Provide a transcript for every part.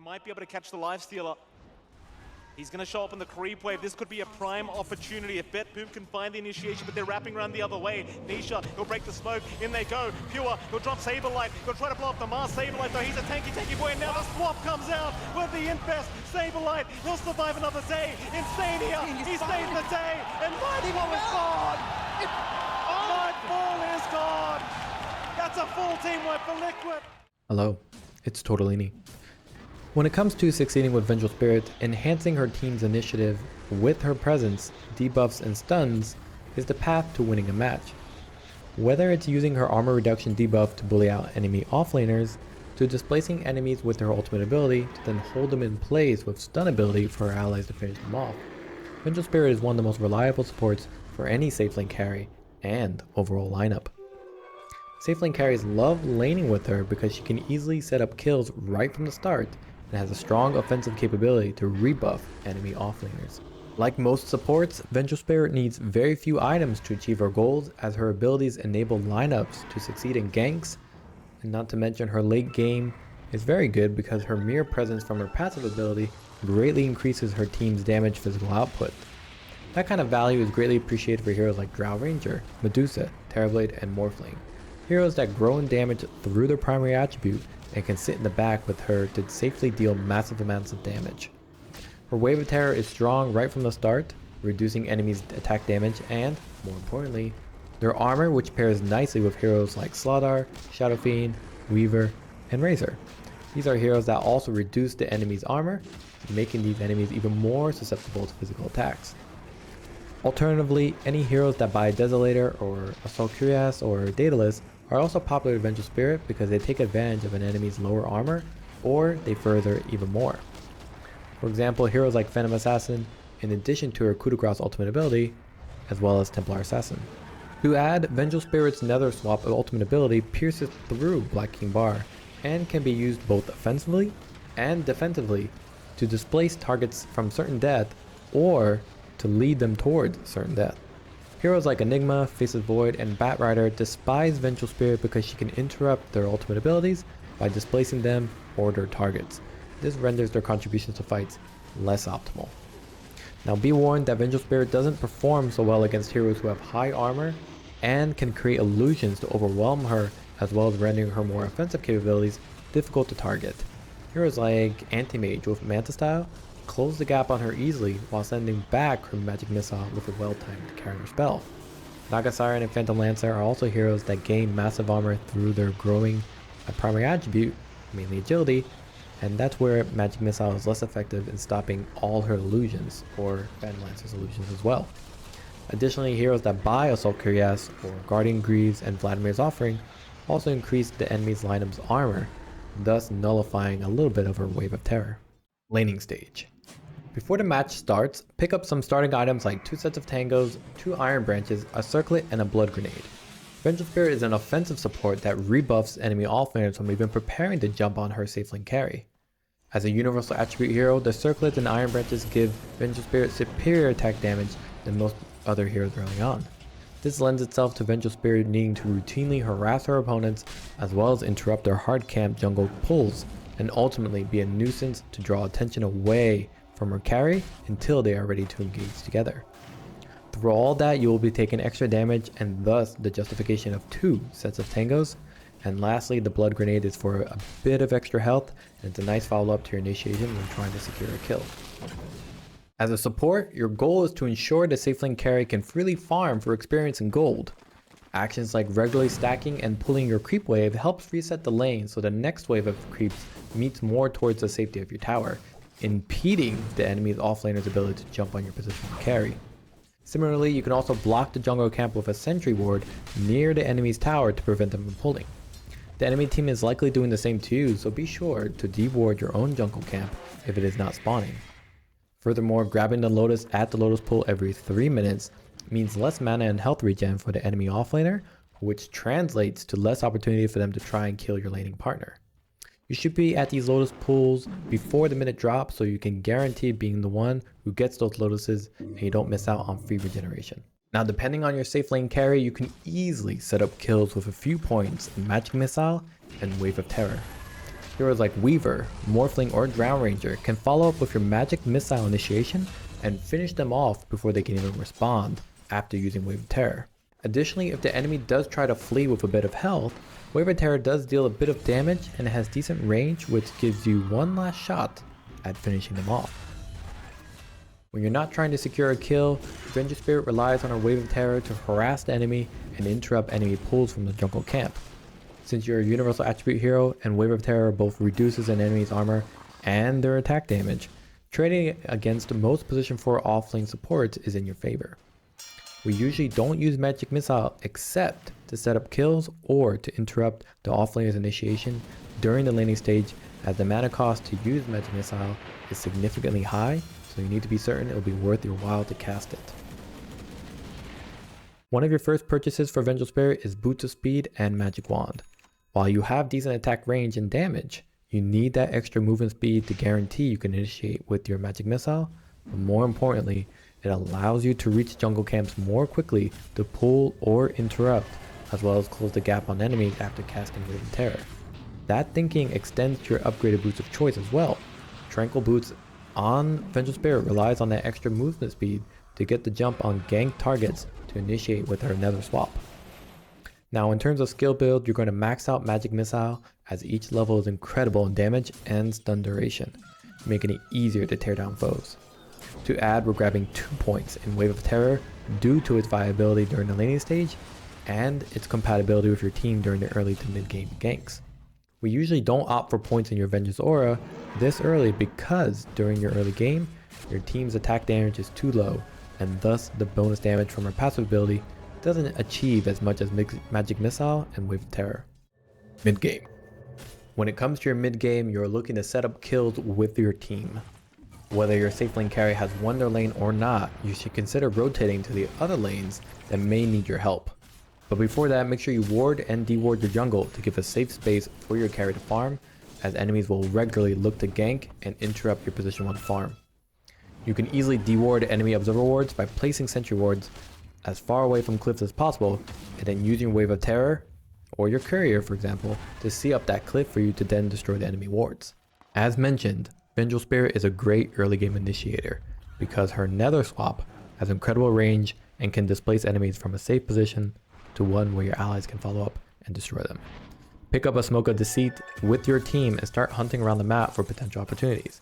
might be able to catch the lifestealer. He's going to show up in the creep wave. This could be a prime opportunity if BetBoom can find the initiation, but they're wrapping around the other way. Nisha, he'll break the smoke. In they go. Pure, he'll drop Saberlight. He'll try to blow up the Mars. Saberlight, though, he's a tanky boy. And now the swap comes out with the infest. Saberlight, he'll survive another day. Insania, he saves the day. And Nightfall is gone. Nightfall is gone. That's a full team wipe for Liquid. Hello, it's Torte. When it comes to succeeding with Vengeful Spirit, enhancing her team's initiative with her presence, debuffs, and stuns is the path to winning a match. Whether it's using her armor reduction debuff to bully out enemy offlaners, to displacing enemies with her ultimate ability to then hold them in place with stun ability for her allies to finish them off, Vengeful Spirit is one of the most reliable supports for any safe lane carry and overall lineup. Safe lane carries love laning with her because she can easily set up kills right from the start and has a strong offensive capability to rebuff enemy offlaners. Like most supports, Vengeful Spirit needs very few items to achieve her goals, as her abilities enable lineups to succeed in ganks, and not to mention her late game is very good because her mere presence from her passive ability greatly increases her team's damage physical output. That kind of value is greatly appreciated for heroes like Drow Ranger, Medusa, Terrorblade, and Morphling. Heroes that grow in damage through their primary attribute and can sit in the back with her to safely deal massive amounts of damage. Her Wave of Terror is strong right from the start, reducing enemies' attack damage and, more importantly, their armor, which pairs nicely with heroes like Slardar, Shadow Fiend, Weaver, and Razor. These are heroes that also reduce the enemy's armor, making these enemies even more susceptible to physical attacks. Alternatively, any heroes that buy Desolator or Assault Cuirass or Daedalus are also popular with Vengeful Spirit because they take advantage of an enemy's lower armor, or they further it even more. For example, heroes like Phantom Assassin, in addition to her coup de grace ultimate ability, as well as Templar Assassin. To add, Vengeful Spirit's Nether Swap ultimate ability pierces through Black King Bar and can be used both offensively and defensively to displace targets from certain death or to lead them towards certain death. Heroes like Enigma, Faceless Void, and Batrider despise Vengeful Spirit because she can interrupt their ultimate abilities by displacing them or their targets. This renders their contributions to fights less optimal. Now be warned that Vengeful Spirit doesn't perform so well against heroes who have high armor and can create illusions to overwhelm her, as well as rendering her more offensive capabilities difficult to target. Heroes like Anti-Mage with Manta Style close the gap on her easily while sending back her magic missile with a well-timed counter spell. Naga Siren and Phantom Lancer are also heroes that gain massive armor through their growing primary attribute, mainly agility, and that's where magic missile is less effective in stopping all her illusions, or Phantom Lancer's illusions as well. Additionally, heroes that buy Assault Cuirass or Guardian Greaves and Vladimir's Offering also increase the enemy's lineup's armor, thus nullifying a little bit of her Wave of Terror. Laning stage. Before the match starts, pick up some starting items like 2 sets of tangos, 2 iron branches, a circlet, and a blood grenade. Vengeful Spirit is an offensive support that rebuffs enemy offlaners when we've been preparing to jump on her safe lane carry. As a universal attribute hero, the circlets and iron branches give Vengeful Spirit superior attack damage than most other heroes early on. This lends itself to Vengeful Spirit needing to routinely harass her opponents, as well as interrupt their hard camp jungle pulls, and ultimately be a nuisance to draw attention away from her carry until they are ready to engage together. Through all that, you will be taking extra damage and thus the justification of 2 sets of tangos. And lastly, the blood grenade is for a bit of extra health, and it's a nice follow-up to your initiation when trying to secure a kill. As a support, your goal is to ensure the safe lane carry can freely farm for experience and gold. Actions like regularly stacking and pulling your creep wave helps reset the lane so the next wave of creeps meets more towards the safety of your tower, impeding the enemy's offlaner's ability to jump on your position and carry. Similarly, you can also block the jungle camp with a sentry ward near the enemy's tower to prevent them from pulling. The enemy team is likely doing the same to you, so be sure to deward your own jungle camp if it is not spawning. Furthermore, grabbing the Lotus at the Lotus pool every 3 minutes means less mana and health regen for the enemy offlaner, which translates to less opportunity for them to try and kill your laning partner. You should be at these Lotus pools before the minute drop so you can guarantee being the one who gets those Lotuses and you don't miss out on free regeneration. Now, depending on your safe lane carry, you can easily set up kills with a few points in Magic Missile and Wave of Terror. Heroes like Weaver, Morphling, or Drown Ranger can follow up with your magic missile initiation and finish them off before they can even respond after using Wave of Terror. Additionally, if the enemy does try to flee with a bit of health, Wave of Terror does deal a bit of damage and has decent range, which gives you one last shot at finishing them off. When you're not trying to secure a kill, Vengeful Spirit relies on her Wave of Terror to harass the enemy and interrupt enemy pulls from the jungle camp. Since you're a universal attribute hero and Wave of Terror both reduces an enemy's armor and their attack damage, trading against most position 4 offlane supports is in your favor. We usually don't use Magic Missile except to set up kills or to interrupt the offlaner's initiation during the laning stage, as the mana cost to use Magic Missile is significantly high, so you need to be certain it will be worth your while to cast it. One of your first purchases for Vengeful Spirit is Boots of Speed and Magic Wand. While you have decent attack range and damage, you need that extra movement speed to guarantee you can initiate with your Magic Missile, but more importantly, it allows you to reach jungle camps more quickly to pull or interrupt, as well as close the gap on enemies after casting Wave of Terror. That thinking extends to your upgraded boots of choice as well. Tranquil Boots on Vengeful Spirit relies on that extra movement speed to get the jump on gank targets to initiate with her Nether Swap. Now in terms of skill build, you're going to max out Magic Missile, as each level is incredible in damage and stun duration, making it easier to tear down foes. To add, we're grabbing 2 points in Wave of Terror due to its viability during the laning stage and its compatibility with your team during the early to mid game ganks. We usually don't opt for points in your Vengeance Aura this early because during your early game, your team's attack damage is too low, and thus the bonus damage from her passive ability doesn't achieve as much as Magic Missile and Wave of Terror. Mid game. When it comes to your mid game, you're looking to set up kills with your team. Whether your safe lane carry has won their lane or not, you should consider rotating to the other lanes that may need your help. But before that, make sure you ward and deward your jungle to give a safe space for your carry to farm, as enemies will regularly look to gank and interrupt your position 1 farm. You can easily deward enemy observer wards by placing sentry wards as far away from cliffs as possible, and then using Wave of Terror, or your courier for example, to see up that cliff for you to then destroy the enemy wards. As mentioned, Vengeful Spirit is a great early game initiator because her Nether Swap has incredible range and can displace enemies from a safe position to one where your allies can follow up and destroy them. Pick up a Smoke of Deceit with your team and start hunting around the map for potential opportunities.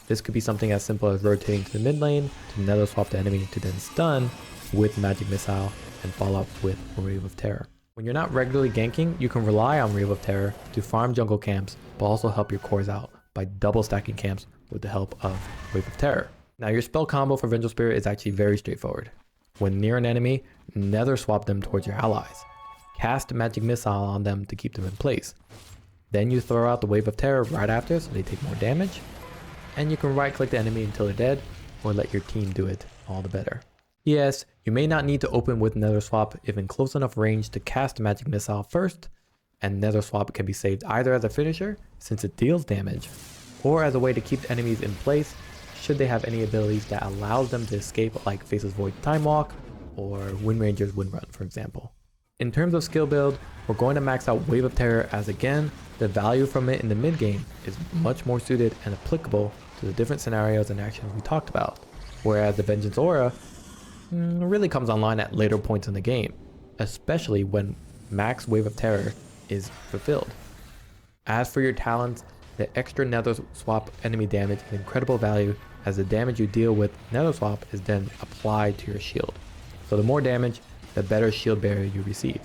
This could be something as simple as rotating to the mid lane to Nether Swap the enemy to then stun with Magic Missile and follow up with Wave of Terror. When you're not regularly ganking, you can rely on Wave of Terror to farm jungle camps, but also help your cores out by double stacking camps with the help of Wave of Terror. Now your spell combo for Vengeful Spirit is actually very straightforward. When near an enemy, Nether Swap them towards your allies. Cast Magic Missile on them to keep them in place. Then you throw out the Wave of Terror right after so they take more damage, and you can right click the enemy until they're dead, or let your team do it, all the better. Yes, you may not need to open with Nether Swap if in close enough range to cast Magic Missile first, and Nether Swap can be saved either as a finisher, since it deals damage, or as a way to keep enemies in place should they have any abilities that allows them to escape, like Faceless Void Time Walk or Wind Ranger's Wind Run for example. In terms of skill build, we're going to max out Wave of Terror, as again, the value from it in the mid game is much more suited and applicable to the different scenarios and actions we talked about, whereas the Vengeance Aura really comes online at later points in the game, especially when max Wave of Terror is fulfilled. As for your talents, the extra Nether Swap enemy damage is incredible value, as the damage you deal with Nether Swap is then applied to your shield. So the more damage, the better shield barrier you receive.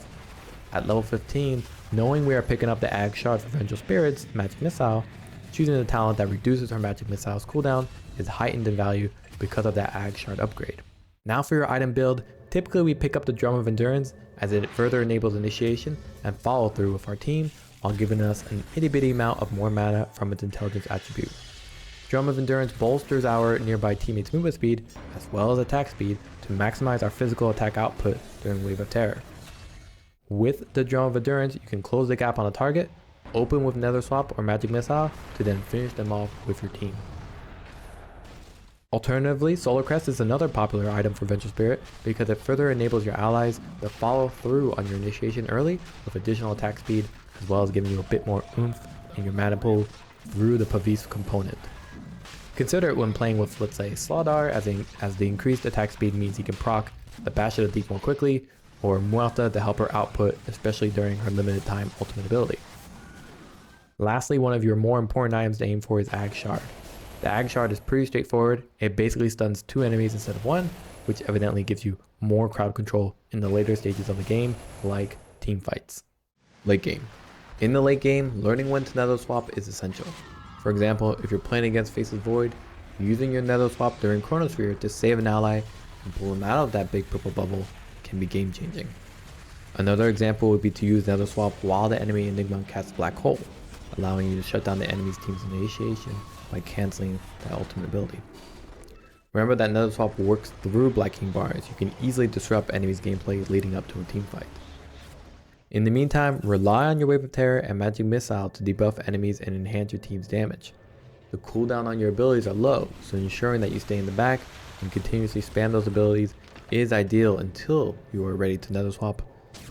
At level 15, knowing we are picking up the Ag Shard for Vengeful Spirit's Magic Missile, choosing the talent that reduces her Magic Missile's cooldown is heightened in value because of that Ag Shard upgrade. Now for your item build, typically we pick up the Drum of Endurance, as it further enables initiation and follow through with our team while giving us an itty bitty amount of more mana from its intelligence attribute. Drum of Endurance bolsters our nearby teammates' movement speed as well as attack speed to maximize our physical attack output during Wave of Terror. With the Drum of Endurance, you can close the gap on a target, open with Nether Swap or Magic Missile to then finish them off with your team. Alternatively, Solar Crest is another popular item for Vengeful Spirit because it further enables your allies to follow through on your initiation early with additional attack speed, as well as giving you a bit more oomph in your mana pool through the Pavis component. Consider it when playing with, let's say, Slardar, as the increased attack speed means he can proc the Bash of the Deep more quickly, or Muerta to help her output, especially during her limited time ultimate ability. Lastly, one of your more important items to aim for is Ag Shard. The Ag Shard is pretty straightforward. It basically stuns 2 enemies instead of 1, which evidently gives you more crowd control in the later stages of the game, like team fights. Late game. In the late game, learning when to Nether Swap is essential. For example, if you're playing against Faceless Void, using your Nether Swap during Chronosphere to save an ally and pull them out of that big purple bubble can be game changing. Another example would be to use Nether Swap while the enemy Enigma casts Black Hole, allowing you to shut down the enemy's team's initiation by cancelling that ultimate ability. Remember that Nether Swap works through Black King bars. You can easily disrupt enemies' gameplay leading up to a team fight. In the meantime, rely on your Wave of Terror and Magic Missile to debuff enemies and enhance your team's damage. The cooldown on your abilities are low, so ensuring that you stay in the back and continuously spam those abilities is ideal until you are ready to Nether Swap,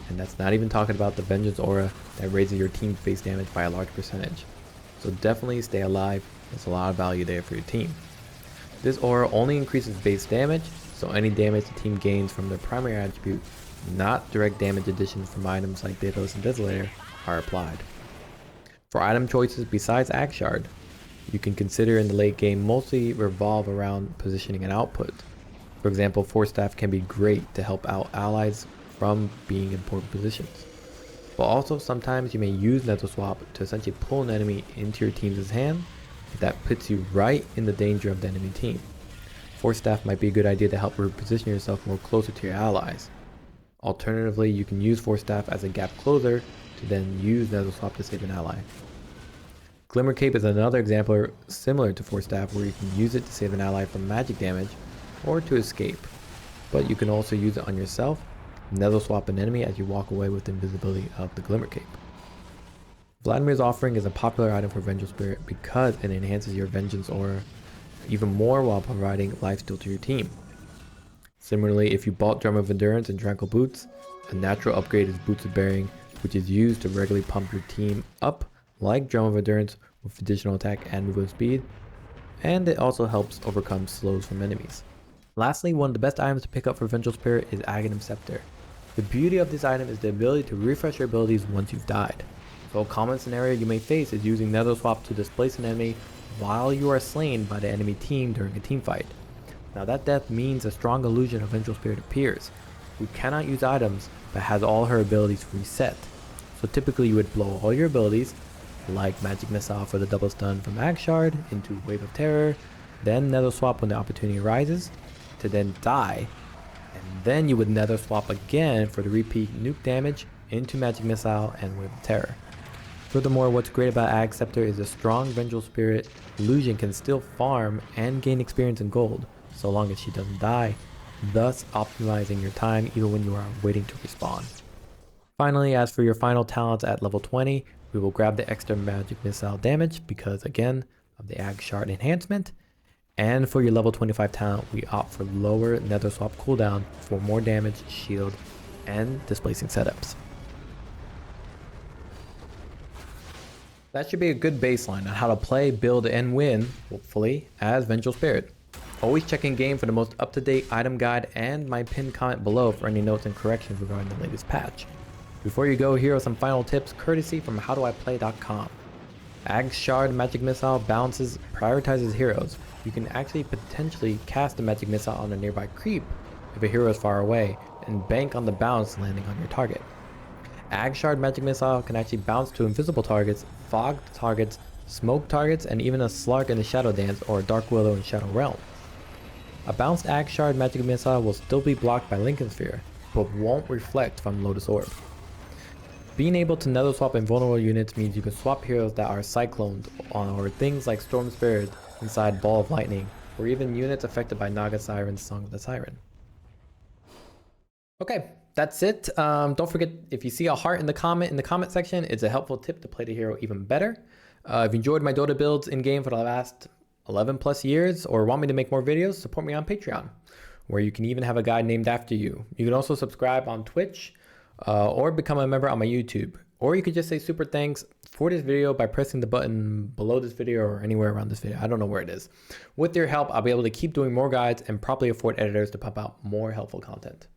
and that's not even talking about the Vengeance aura that raises your team's base damage by a large percentage. So definitely stay alive, there's a lot of value there for your team. This aura only increases base damage, so any damage the team gains from their primary attribute, not direct damage additions from items like Daedalus and Desolator, are applied. For item choices besides Ag Shard, you can consider in the late game mostly revolve around positioning and output. For example, Force Staff can be great to help out allies from being in poor positions. But also sometimes you may use Nether Swap to essentially pull an enemy into your team's hand that puts you right in the danger of the enemy team. Force Staff might be a good idea to help reposition yourself more closer to your allies. Alternatively, you can use Force Staff as a gap closer to then use Nether Swap to save an ally. Glimmer Cape is another example similar to Force Staff where you can use it to save an ally from magic damage or to escape, but you can also use it on yourself, Nether Swap an enemy as you walk away with the invisibility of the Glimmer Cape. Vladimir's Offering is a popular item for Vengeful Spirit because it enhances your Vengeance aura even more while providing lifesteal to your team. Similarly, if you bought Drum of Endurance and Tranquil Boots, a natural upgrade is Boots of Bearing, which is used to regularly pump your team up like Drum of Endurance with additional attack and movement speed, and it also helps overcome slows from enemies. Lastly, one of the best items to pick up for Vengeful Spirit is Aghanim Scepter. The beauty of this item is the ability to refresh your abilities once you've died. So a common scenario you may face is using Nether Swap to displace an enemy while you are slain by the enemy team during a team fight. Now that death means a strong illusion of Vengeful Spirit appears, who cannot use items but has all her abilities reset. So typically you would blow all your abilities, like Magic Missile for the double stun from Ag Shard into Wave of Terror, then Nether Swap when the opportunity arises, to then die, and then you would Nether Swap again for the repeat nuke damage into Magic Missile and Wave of Terror. Furthermore, what's great about Ag Scepter is a strong Vengeful Spirit illusion can still farm and gain experience and gold, so long as she doesn't die, thus optimizing your time even when you are waiting to respawn. Finally, as for your final talents at level 20, we will grab the extra Magic Missile damage because again of the Ag Shard enhancement, and for your level 25 talent, we opt for lower Nether Swap cooldown for more damage, shield, and displacing setups. That should be a good baseline on how to play, build, and win, hopefully, as Vengeful Spirit. Always check in game for the most up-to-date item guide and my pinned comment below for any notes and corrections regarding the latest patch. Before you go, here are some final tips courtesy from howdoiplay.com. Ag Shard Magic Missile balances prioritizes heroes. You can actually potentially cast a Magic Missile on a nearby creep if a hero is far away and bank on the bounce landing on your target. Ag Shard Magic Missile can actually bounce to invisible targets, fog targets, smoke targets, and even a Slark in the Shadow Dance or a Dark Willow in Shadow Realm. A bounced Ag Shard Magic Missile will still be blocked by Lincoln Sphere, but won't reflect from Lotus Orb. Being able to Nether Swap invulnerable units means you can swap heroes that are cycloned on or things like Storm Spirit inside Ball of Lightning, or even units affected by Naga Siren's Song of the Siren. Okay, that's it. Don't forget, if you see a heart in the comment section, it's a helpful tip to play the hero even better. If you enjoyed my Dota builds in game for the last 11 plus years or want me to make more videos, support me on Patreon, where you can even have a guide named after you. You can also subscribe on Twitch or become a member on my YouTube, or you could just say super thanks for this video by pressing the button below this video or anywhere around this video. I don't know where it is. With your help, I'll be able to keep doing more guides and properly afford editors to pump out more helpful content.